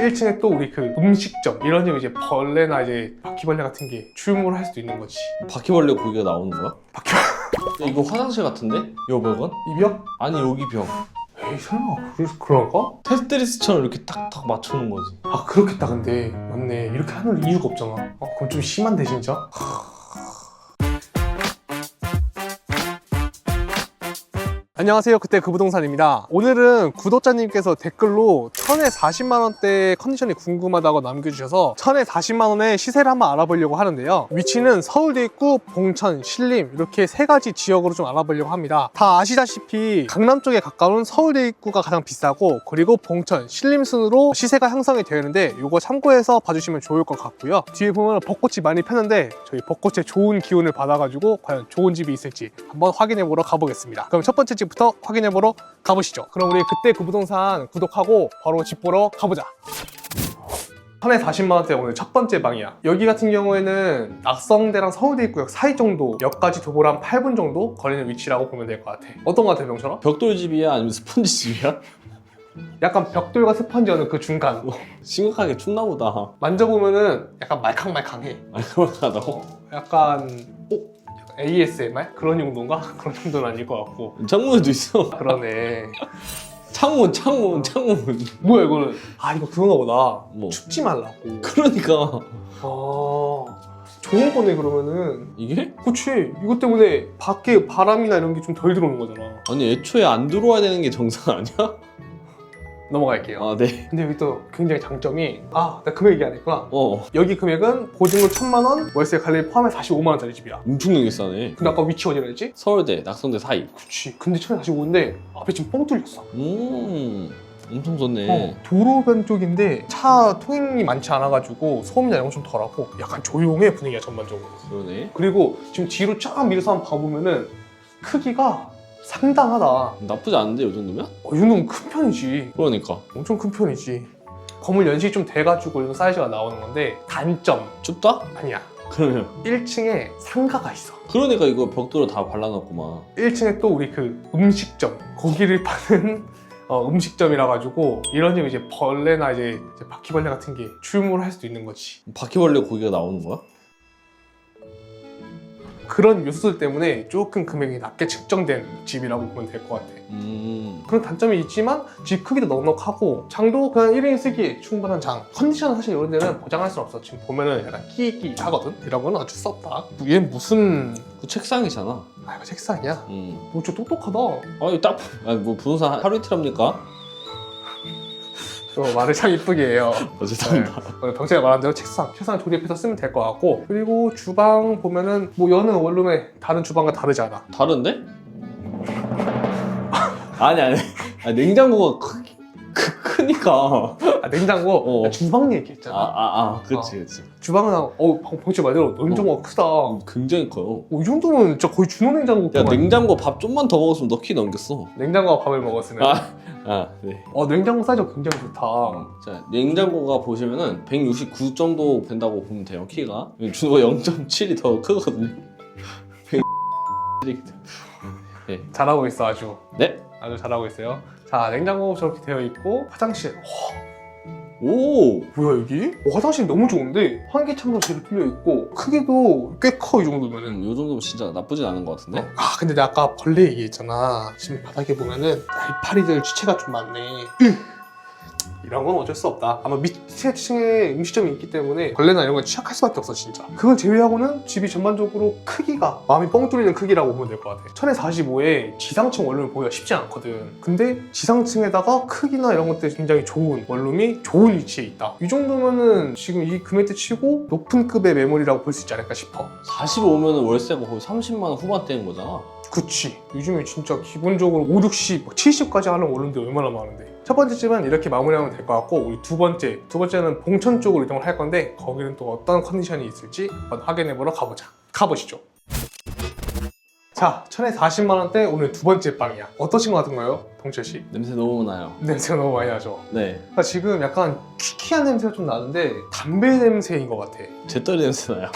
1층에 또 우리 그 음식점 이런 점 이제 벌레나 이제 바퀴벌레 같은 게 출몰을 할 수도 있는 거지. 바퀴벌레 고기가 나오는 거야? 야, 이거 화장실 같은데? 요 벽은? 이 벽? 아니 여기 벽. 에이 설마 그런가? 테트리스처럼 이렇게 탁탁 맞춰놓은 거지. 아 그렇겠다. 근데 맞네. 이렇게 하는 이유가 없잖아. 그럼 좀 심한데 진짜? 안녕하세요. 그때 그 부동산입니다. 오늘은 구독자님께서 댓글로 1000에 40만원대 컨디션이 궁금하다고 남겨주셔서 1000에 40만원의 시세를 한번 알아보려고 하는데요. 위치는 서울대 입구, 봉천, 신림 이렇게 세 가지 지역으로 좀 알아보려고 합니다. 다 아시다시피 강남 쪽에 가까운 서울대 입구가 가장 비싸고, 그리고 봉천, 신림 순으로 시세가 형성이 되어 있는데 이거 참고해서 봐주시면 좋을 것 같고요. 뒤에 보면 벚꽃이 많이 폈는데 저희 벚꽃의 좋은 기운을 받아가지고 과연 좋은 집이 있을지 한번 확인해 보러 가보겠습니다. 그럼 첫 번째 집부터 확인해 보러 가보시죠. 그럼 우리 그때 그 부동산 구독하고 바로 집 보러 가보자. 1000에 40만원대 오늘 첫 번째 방이야. 여기 같은 경우에는 낙성대랑 서울대 입구역 사이 정도, 역까지 도보로 한 8분 정도 걸리는 위치라고 보면 될 것 같아. 어떤 것 같아, 병철아? 벽돌집이야 아니면 스펀지집이야? 약간 벽돌과 스펀지는 그 중간. 심각하게 춥나 보다. 만져보면은 약간 말캉말캉해. 말끔하다고? 약간 ASMR? 그런 정도인가? 그런 정도는 아닐 것 같고. 창문에도 있어. 그러네. 창문. 뭐야 이거는? 아 이거 그건가 보다. 뭐? 춥지 말라고. 그러니까 좋은 거네 그러면은. 이게? 그치. 이것 때문에 밖에 바람이나 이런 게 좀 덜 들어오는 거잖아. 아니 애초에 안 들어와야 되는 게 정상 아니야? 넘어갈게요. 아 네. 근데 여기 또 굉장히 장점이, 나 금액 얘기 안 했구나. 어 여기 금액은 보증금 1000만원, 월세 관리 포함해 45만원짜리 집이야. 엄청나게 싸네. 근데 아까 위치 어디라 했지? 서울대, 낙성대 사이. 그치. 근데 1045인데 앞에 지금 뻥 뚫렸어. 엄청 좋네. 도로변 쪽인데 차 통행이 많지 않아가지고 소음이나 이런 거 좀 덜하고 약간 조용해, 분위기가 전반적으로. 그러네. 그리고 지금 뒤로 쫙 밀어서 한번 봐보면은 크기가 상당하다. 나쁘지 않은데 이 정도면? 이 정도면 큰 편이지. 그러니까. 엄청 큰 편이지. 건물 연식이 좀 돼가지고 이런 사이즈가 나오는 건데, 단점 춥다? 아니야. 그러면 1층에 상가가 있어. 그러니까 이거 벽돌을 다 발라놨구만. 1층에 또 우리 그 음식점, 고기를 파는 음식점이라 가지고 이런 점 이제 벌레나 이제 바퀴벌레 같은 게 출몰할 수도 있는 거지. 바퀴벌레 고기가 나오는 거야? 그런 요소들 때문에 조금 금액이 낮게 측정된 집이라고 보면 될 것 같아. 그런 단점이 있지만 집 크기도 넉넉하고 장도 그냥 1인 쓰기에 충분한 장. 컨디션은 사실 이런 데는 보장할 수는 없어. 지금 보면은 약간 끼익끼익 하거든? 이런 건 어쩔 수 없다. 얘는 무슨... 그 책상이잖아. 이거 책상이야? 뭐 좀 똑똑하다. 이거 딱 뭐 부동산 하루 이틀 합니까? 말을 참 이쁘게 해요. 죄송합니다. 병철이가 말한 대로 책상 조립해서 쓰면 될 것 같고, 그리고 주방 보면은 뭐 여는 원룸에 다른 주방과 다르지 않아. 다른데? 아니 냉장고가 크니까. 냉장고? 주방 얘기했잖아. 그치. 주방은 병철 말대로 냉장고가 크다. 굉장히 커요. 이 정도면 진짜 거의 준호냉장고. 야 냉장고 밥 좀만 더 먹었으면 너 키 넘겼어. 냉장고와 밥을 먹었으면. 네. 냉장고 사이즈가 굉장히 좋다. 자, 냉장고가 보시면은 169 정도 된다고 보면 돼요, 키가. 준호가 0.7이 더 크거든요. 167이기 때문에. 네. 잘하고 있어, 아주. 네? 아주 잘하고 있어요. 자, 냉장고 저렇게 되어 있고, 화장실. 오! 뭐야 여기? 화장실 너무 좋은데 환기창도 잘 뚫려 있고 크기도 꽤 커. 이 정도면은. 이 정도면 진짜 나쁘진 않은 것 같은데? 근데 내가 아까 벌레 얘기했잖아. 지금 바닥에 보면은 날파리들 주체가 좀 많네. 이런 건 어쩔 수 없다. 아마 밑에 층에 음식점이 있기 때문에 벌레나 이런 건 취약할 수밖에 없어 진짜. 그걸 제외하고는 집이 전반적으로 크기가 마음이 뻥 뚫리는 크기라고 보면 될 것 같아. 1000에 45에 지상층 원룸을 보기가 쉽지 않거든. 근데 지상층에다가 크기나 이런 것들이 굉장히 좋은 원룸이 좋은 위치에 있다. 이 정도면은 지금 이 금액대 치고 높은 급의 매물이라고 볼 수 있지 않을까 싶어. 45면은 월세가 거의 30만 원 후반대인 거잖아. 그치. 요즘에 진짜 기본적으로 5, 60, 70까지 하는 원룸들이 얼마나 많은데. 첫 번째 집은 이렇게 마무리하면 될 것 같고, 우리 두 번째는 봉천 쪽으로 이동을 할 건데, 거기는 또 어떤 컨디션이 있을지 한번 확인해보러 가보시죠. 자, 1000에 40만원대 오늘 두 번째 방이야. 어떠신 것 같은가요, 동철씨? 냄새 너무 나요. 냄새가 너무 많이 나죠? 네. 지금 약간 퀴퀴한 냄새가 좀 나는데 담배 냄새인 것 같아. 제떨이 냄새 나요.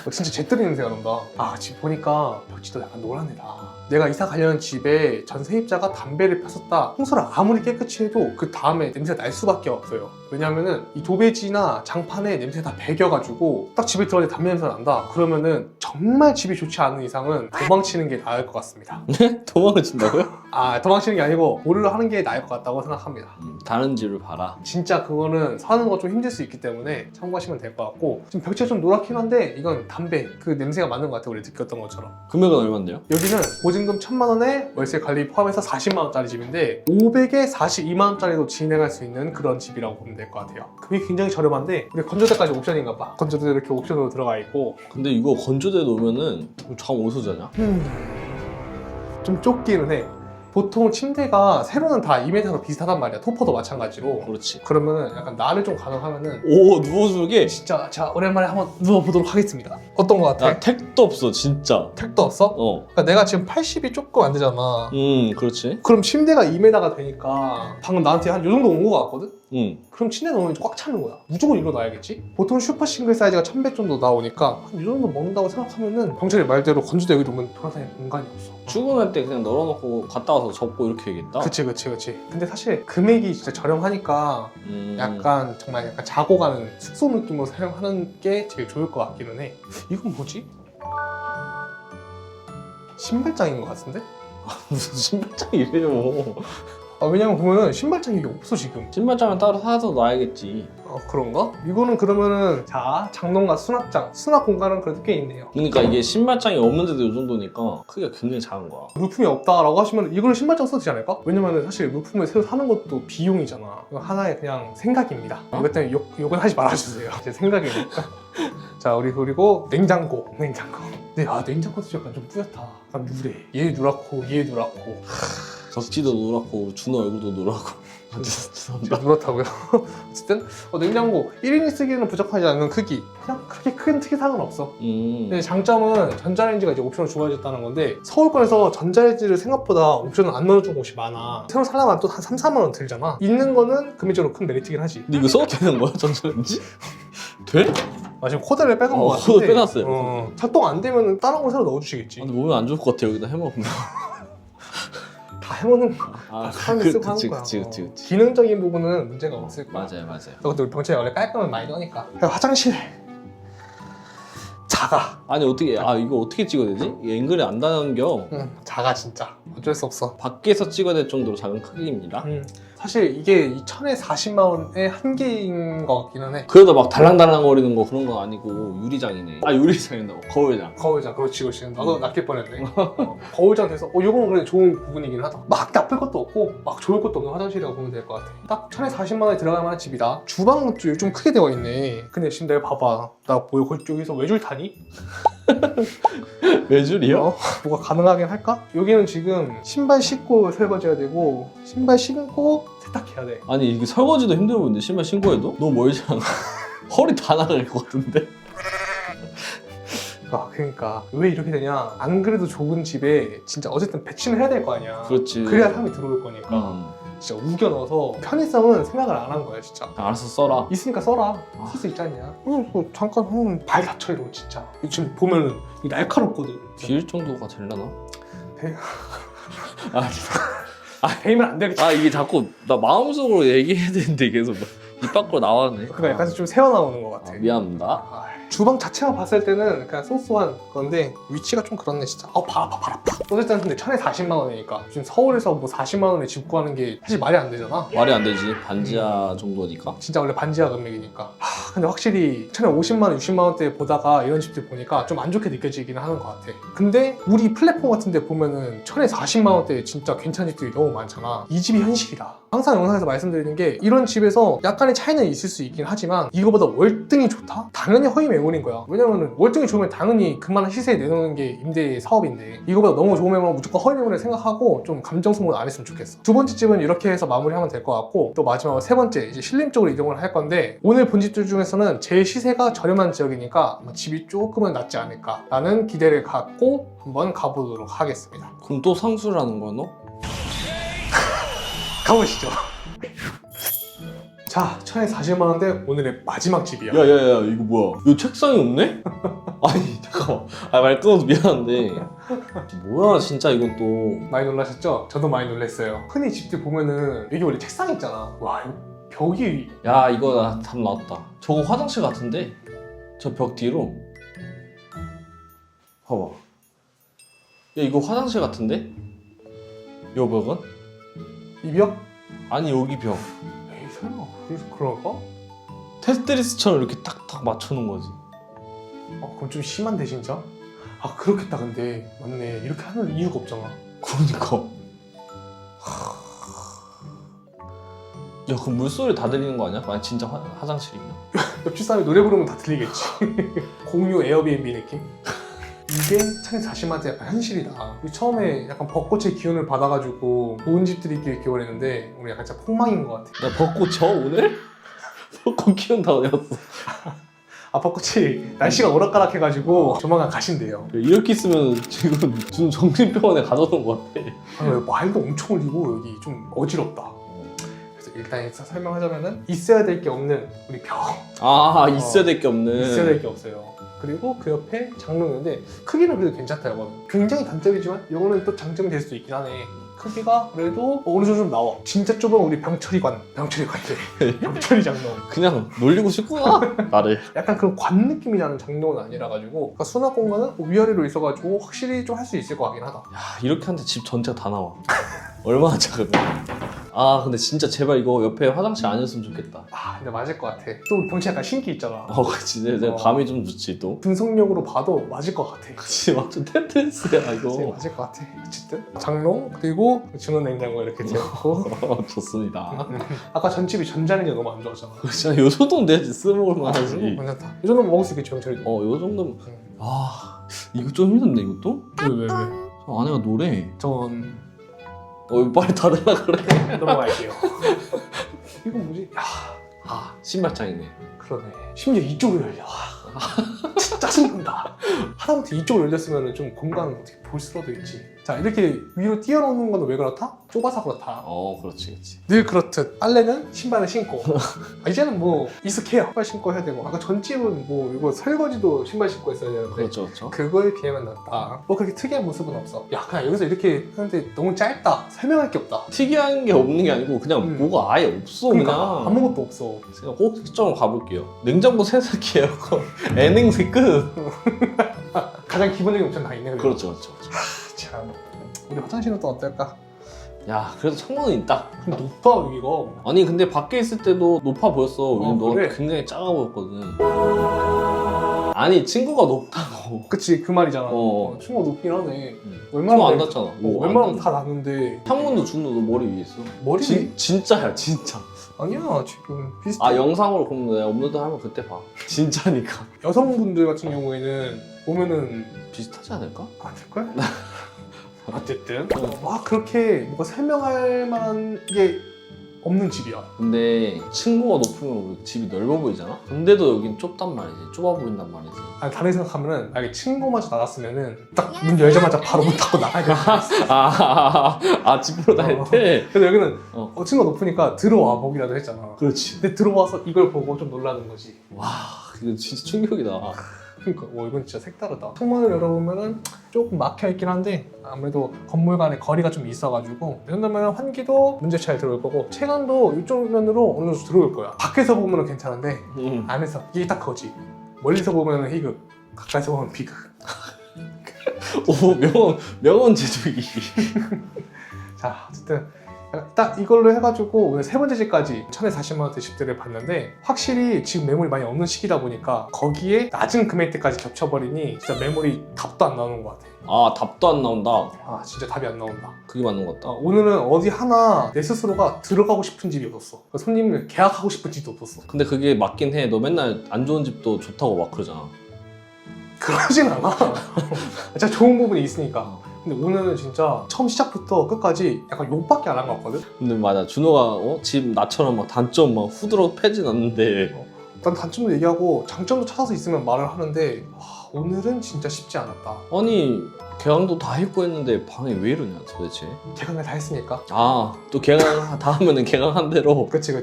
진짜 제떨이 냄새가 난다. 지금 보니까 벽지도 약간 노란애다. 내가 이사 가려는 집에 전 세입자가 담배를 폈었다. 청소를 아무리 깨끗이 해도 그 다음에 냄새가 날 수밖에 없어요. 왜냐면은 이 도배지나 장판에 냄새가 다 배겨가지고 딱 집에 들어갈 때 담배 냄새가 난다. 그러면은 정말 집이 좋지 않은 이상은 도망치는 게 나을 것 같습니다. 도망을 친다고요? 아, 도망치는 게 아니고 모르러 하는 게 나을 것 같다고 생각합니다. 다른 집을 봐라. 진짜 그거는 사는 거 좀 힘들 수 있기 때문에 참고하시면 될 것 같고, 지금 벽지가 좀 노랗긴 한데 이건 담배 그 냄새가 맞는 것 같아요. 우리 느꼈던 것처럼. 금액은 얼마인데요? 여기는 보증금 1,000만 원에 월세 관리 포함해서 40만 원짜리 집인데 500에 42만 원짜리도 진행할 수 있는 그런 집이라고 보면 될 것 같아요. 금액이 굉장히 저렴한데 우리 건조대까지 옵션인가 봐. 건조대 이렇게 옵션으로 들어가 있고. 근데 이거 건조대 놓으면은 잠 어디서 자냐? 좀 좁기는 해. 보통 침대가 세로는 다 2m로 비슷하단 말이야. 토퍼도 마찬가지로. 그렇지. 그러면은 약간 나를 좀 가능하면은 오, 누워주게? 진짜 자 오랜만에 한번 누워보도록 하겠습니다. 어떤 거 같아? 나 택도 없어, 진짜. 택도 없어? 어. 그러니까 내가 지금 80이 조금 안 되잖아. 그렇지. 그럼 침대가 2m가 되니까 방금 나한테 한 요 정도 온 거 같거든? 그럼 침대 넣으면 꽉 차는 거야. 무조건 이거 놔야겠지? 보통 슈퍼 싱글 사이즈가 1100 정도 나오니까 한 이 정도 먹는다고 생각하면은 병철이 말대로 건조대 여기 놓으면 돌아다닐 공간이 없어. 출근할 때 그냥 널어놓고 갔다 와서 접고 이렇게 해야겠다. 그치. 근데 사실 금액이 진짜 저렴하니까 약간 정말 약간 자고 가는 숙소 느낌으로 사용하는 게 제일 좋을 것 같기는 해. 이건 뭐지? 신발장인 것 같은데? 무슨 신발장이래요. 왜냐면 보면은 신발장이 이게 없어 지금. 신발장은 따로 사서 놔야겠지. 그런가? 이거는 그러면은 자 장롱과 수납장, 수납 공간은 그래도 꽤 있네요. 그러니까 이게 신발장이 없는데도 이 정도니까 크기가 굉장히 작은 거야. 물품이 없다라고 하시면 이거는 신발장 써도 되지 않을까? 왜냐면은 사실 물품을 새로 사는 것도 비용이잖아. 이거 하나의 그냥 생각입니다. 이것 때문에 욕은 하지 말아주세요. 제 생각이니까. 자, 우리 그리고 냉장고. 네, 냉장고도 약간 좀 뿌옇다. 약간 누래. 얘 누렇고 얘 누렇고. 덕지도 노랗고 준호 얼굴도 노랗고. 제가 누렇다고요? 어쨌든 냉장고 1인이 쓰기에는 부족하지 않는 크기. 그냥 그렇게 큰 특이사항은 없어. 근데 장점은 전자레인지가 이제 옵션으로 주어졌다는 건데 서울권에서 전자레인지를 생각보다 옵션을 안 넣어준 곳이 많아. 새로 살려면 또 한 3, 4만 원 들잖아. 있는 거는 금액적으로 큰 메리트긴 하지. 근데 이거 써도 되는 거야, 전자레인지? 돼? 지금 코드를 빼간 거 같은데. 코드 빼놨어요. 작동 안 되면 다른 걸 새로 넣어주시겠지. 근데 몸에 안 좋을 것 같아, 여기다 해먹으면. 다 해보는 거. 사람이 쓰고 하는 거야. 그치. 기능적인 부분은 문제가 없을 거야. 맞아요. 근데 우리 병철이 원래 깔끔한 많이 넣으니까. 화장실 작아. 아니 어떻게 이거 어떻게 찍어야 되지? 이게 앵글이 안 닿는겨. 작아 진짜. 어쩔 수 없어. 밖에서 찍어야 될 정도로 작은 크기입니다. 사실 이게 2,000에 40만 원의 한계인 것 같기는 해. 그래도 막 달랑달랑 거리는 거 그런 건 아니고 유리장이네. 유리장이다. 거울장. 거울장, 그렇지. 나도 낚일 뻔했네. 거울장 돼서 요건 그래 좋은 부분이긴 하다. 막 나쁠 것도 없고 막 좋을 것도 없는 화장실이라고 보면 될 것 같아. 딱 1,000에 40만 원에 들어갈 만한 집이다. 주방은 좀 크게 되어 있네. 근데 지금 내가 봐봐. 나 뭐 여기서 외줄 타니? 외줄이요? 뭐가 가능하긴 할까? 여기는 지금 신발 신고 설거지해야 되고 신발 신고 세탁해야 돼. 아니 이게 설거지도 힘들어 보이는데 신발 신고 해도? 너무 멀지 않아? 허리 다 나갈 것 같은데? 그러니까 왜 이렇게 되냐? 안 그래도 좋은 집에 진짜 어쨌든 배치는 해야 될 거 아니야. 그렇지. 그래야 사람이 들어올 거니까. 진짜 우겨 넣어서 편의성은 생각을 안 한 거야 진짜. 알아서 써라. 있으니까 써라. 쓸 수 있지 않냐? 잠깐 발 다쳐 이러고 진짜. 지금 보면은 날카롭거든. 비일 정도가 되려나? 베이면 안 되겠지. 이게 자꾸 나 마음속으로 얘기해야 되는데 계속 입 밖으로 나왔네. 그러니까 약간 좀 새어나오는 것 같아. 미안합니다. 주방 자체만 봤을 때는 그냥 소소한 건데 위치가 좀 그렇네 진짜. 발 아파. 어쨌든 근데 1,000에 40만 원이니까 지금 서울에서 뭐 40만 원에 집 구하는 게 사실 말이 안 되잖아. 말이 안 되지. 반지하 정도니까. 진짜 원래 반지하 금액이니까. 근데 확실히 1,000에 50만 원, 60만 원대 보다가 이런 집들 보니까 좀 안 좋게 느껴지기는 하는 것 같아. 근데 우리 플랫폼 같은 데 보면은 1,000에 40만 원대 진짜 괜찮은 집들이 너무 많잖아. 이 집이 현실이다. 항상 영상에서 말씀드리는 게 이런 집에서 약간의 차이는 있을 수 있긴 하지만 이거보다 월등히 좋다? 당연히 허위 매물인 거야. 왜냐면은 월등히 좋으면 당연히 그만한 시세에 내놓는 게 임대 사업인데 이거보다 너무 좋은 매물은 무조건 허위 매물을 생각하고 좀 감정 소모를 안 했으면 좋겠어. 두 번째 집은 이렇게 해서 마무리하면 될 것 같고 또 마지막으로 세 번째 이제 신림 쪽으로 이동을 할 건데 오늘 본 집들 중에서는 제일 시세가 저렴한 지역이니까 아마 집이 조금은 낫지 않을까 라는 기대를 갖고 한번 가보도록 하겠습니다. 그럼 또 상수라는 거야 너? 가보시죠. 자, 1040만 원대 오늘의 마지막 집이야. 야야야 이거 뭐야? 이거 책상이 없네? 아니 잠깐만. 말 끊어서 미안한데. 뭐야 진짜 이건 또. 많이 놀라셨죠? 저도 많이 놀랐어요. 흔히 집들 보면은 여기 원래 책상 있잖아. 와, 이거 벽이 야 이거 나 답 나왔다. 저거 화장실 같은데? 저 벽 뒤로. 봐봐. 야 이거 화장실 같은데? 요 벽은? 이 벽? 아니 여기 벽. 에이, 설마 그럴까? 테트리스처럼 이렇게 딱딱 맞춰놓은 거지. 그럼 좀 심한데 진짜? 아, 그렇겠다. 근데 맞네. 이렇게 하는 이유가 없잖아. 그러니까. 야 그럼 물소리 다 들리는 거 아니야? 만약 진짜 화장실이면. 옆집 사람이 노래 부르면 다 들리겠지. 공유 에어비앤비 느낌? 이게 1040만 원대 약간 현실이다. 처음에 약간 벚꽃의 기운을 받아가지고 좋은 집들이 있길 기원했는데 오늘 약간 진짜 폭망인 것 같아. 야 벚꽃 져 오늘? 벚꽃 기운 다 어디 갔어? 아, 벚꽃이 날씨가 오락가락해가지고 조만간 가신대요. 이렇게 있으면 지금 정신병원에 가둬놓은 것 같아. 아, 말도 엄청 울리고 여기 좀 어지럽다. 그래서 일단 설명하자면은 있어야 될 게 없는 우리 벽. 아 있어야 될 게 없는. 있어야 될 게 없어요. 그리고 그 옆에 장롱인데 크기는 그래도 괜찮다. 이거는 굉장히 단점이지만 이거는 또 장점이 될 수도 있긴 하네. 크기가 그래도 어느 정도 좀 나와. 진짜 좁은 우리 병철이관래. 병철이 장롱. 그냥 놀리고 싶구나 나를. 약간 그런 관 느낌이 나는 장롱은 아니라 가지고 그러니까 수납 공간은 위아래로 있어가지고 확실히 좀 할 수 있을 것 같긴 하다. 야 이렇게 하는데 집 전체가 다 나와. 얼마나 작으면. 아 근데 진짜 제발 이거 옆에 화장실 아니었으면 좋겠다. 아, 근데 맞을 것 같아. 또 우리 병철 약간 신기 있잖아. 그치 내가 감이 좀 좋지 또. 분석력으로 봐도 맞을 것 같아. 그치 완전 텐트스야 그치, 이거. 맞을 것 같아. 어쨌든 장롱 그리고 진원 냉장고 이렇게 되었고 좋습니다. 아까 전집이 전자레인지 너무 안 좋았잖아. 진짜 요 정도는 내야지 쓰먹을 만하지. 괜찮다. 이 정도면 먹을 수 있겠지 병철이도. 요 정도면. 아 이거 좀 힘든데 이것도? 왜? 저 아내가 노래. 전 이거 빨리 닫으라 그래. 넘어갈게요. 이거 뭐지? 야, 아 신발장이네. 그러네. 심지어 이쪽으로 열려. 진짜 짜증난다. 하다못해 이쪽으로 열렸으면 좀 공간 어떻게 볼 수라도 있지. 자, 이렇게 위로 띄워놓는 건 왜 그렇다? 좁아서 그렇다. 그렇지. 늘 그렇듯 빨래는 신발을 신고. 이제는 뭐 익숙해요. 신발 신고 해야 되고. 아까 전집은 뭐 이거 설거지도 신발 신고 했어야 되는데 그렇죠. 그거에 비하면 낫다. 뭐 그렇게 특이한 모습은 없어. 야, 그냥 여기서 이렇게 하는데 너무 짧다. 설명할 게 없다. 특이한 게 없는 게 아니고 그냥 뭐가 아예 없어. 그러니까 그냥 아무것도 없어. 제가 꼭 특정을 가볼게요. 냉장고 세탁기 에어컨 N행세 끝. 가장 기본적인 옵션 다 있네. 그리고. 그렇죠. 참. 우리 화장실은 또 어떨까? 야 그래도 창문은 있다. 근데 높아 여기가. 아니 근데 밖에 있을 때도 높아 보였어. 왜냐면 너가 그래? 굉장히 작아 보였거든. 아니 친구가 높다고. 그치, 그 말이잖아. 어. 친구가 높긴 하네. 창문 안 닫잖아. 웬만하면 다 놨는데 창문도 준호 너 머리 위에 있어. 머리 위? 진짜야 진짜. 아니야, 지금 비슷해. 영상으로 그럼 내가 업로드 하면 그때 봐. 진짜니까. 여성분들 같은 경우에는 보면은 비슷하지 않을까? 안 될걸? 어쨌든 막 그렇게 뭔가 설명할 만한 게 없는 집이야. 근데 층고가 높으면 집이 넓어 보이잖아? 근데도 여긴 좁단 말이지. 좁아 보인단 말이지. 아니, 다르게 생각하면은 만약에 층고마저 나갔으면은 딱 문 열자마자 바로 문 닫고 나가야 돼. 집으로 다닐 때? 근데 여기는 어. 층고가 높으니까 들어와 보기라도 했잖아. 그렇지. 근데 들어와서 이걸 보고 좀 놀라는 거지. 와, 이거 진짜 충격이다. 그러니까 이건 진짜 색다르다. 창문을 열어보면은 조금 막혀있긴 한데 아무래도 건물 간의 거리가 좀 있어가지고 이 정도면 환기도 문제 잘 들어올 거고 체감도 이쪽 면으로 어느 정도 들어올 거야. 밖에서 보면은 괜찮은데 안에서 이게 딱 그거지. 멀리서 보면은 희극, 가까이서 보면 비극. 오, 명언 제조기. 자, 어쨌든 딱 이걸로 해가지고 오늘 세 번째 집까지 1040만 원대 집들을 봤는데 확실히 지금 매물이 많이 없는 시기다 보니까 거기에 낮은 금액대까지 겹쳐버리니 진짜 매물이 답도 안 나오는 것 같아. 답도 안 나온다. 아, 진짜 답이 안 나온다. 그게 맞는 것 같다. 오늘은 어디 하나 내 스스로가 들어가고 싶은 집이 없었어. 손님을 계약하고 싶은 집도 없었어. 근데 그게 맞긴 해. 너 맨날 안 좋은 집도 좋다고 막 그러잖아. 그러진 않아. 진짜 좋은 부분이 있으니까. 근데 오늘은 진짜 처음 시작부터 끝까지 약간 욕밖에 안 한 것 같거든? 근데 맞아. 준호가 집 나처럼 막 단점 막 후드러 패진 않는데 난 단점도 얘기하고 장점도 찾아서 있으면 말을 하는데 오늘은 진짜 쉽지 않았다. 아니 개강도 다 했고 했는데 방에 왜 이러냐 도대체. 개강을 다 했으니까. 아 또 개강 다 하면은 개강한 대로. 그치.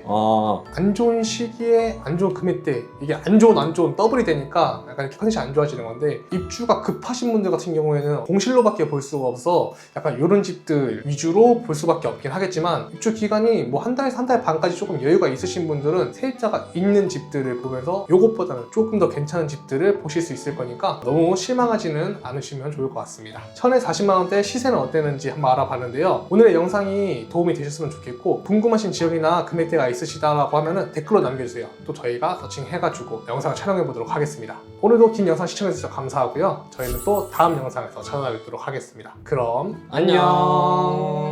아 안 좋은 시기에 안 좋은 금액대, 이게 안 좋은 더블이 되니까 약간 이렇게 컨디션이 안 좋아지는 건데, 입주가 급하신 분들 같은 경우에는 공실로밖에 볼 수가 없어 약간 이런 집들 위주로 볼 수밖에 없긴 하겠지만, 입주 기간이 뭐 한 달에서 한 달 반까지 조금 여유가 있으신 분들은 세입자가 있는 집들을 보면서 요것보다는 조금 더 괜찮은 집들을 보실 수 있을 거니까 너무 실망하지는 않으시면 좋을 것 같습니다. 천에 40만 원대 시세는 어땠는지 한번 알아봤는데요. 오늘의 영상이 도움이 되셨으면 좋겠고, 궁금하신 지역이나 금액대가 있으시다라고 하면은 댓글로 남겨주세요. 또 저희가 서칭해가지고 영상을 촬영해 보도록 하겠습니다. 오늘도 긴 영상 시청해주셔서 감사하고요. 저희는 또 다음 영상에서 찾아뵙도록 하겠습니다. 그럼 안녕.